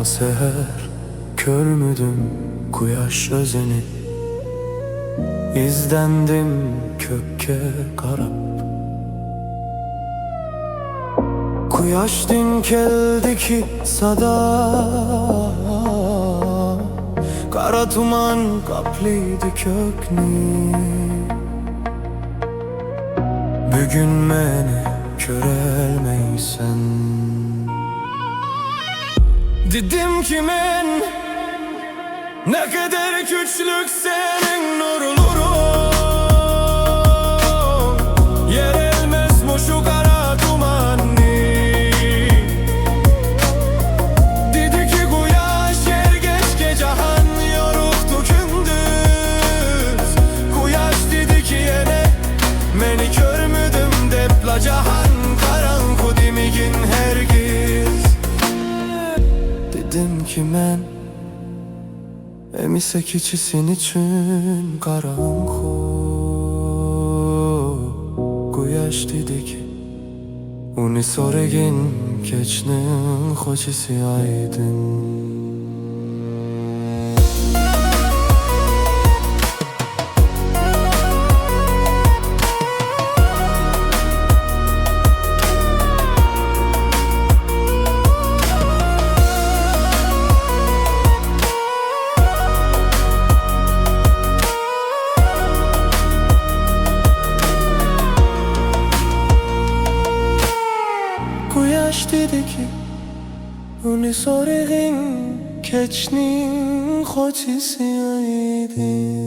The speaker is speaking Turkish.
Karanlık seher görmüdüm quyaş özeni. İzdendim kökke qarab. Quyaş din keldi ki sada, qara tuman qaplıydı kökni. Bugün meni körelmeysen. Dedim ki men ne kadar küçlük senin nurluğun, yerelmez bu şu kara dumanni. Dedi ki quyaş yer geçke cahan yoruktu gündüz. Quyaş dedi ki yine meni körmüdüm dep la cahan karanku demigin hergiz. Dedim ki men emise keçisin için karanku. Quyaş dedi ki uni soregin keçnin hoçisi aydın. Quyaş dedi ki uni soregin keçnin hoçisi aydın.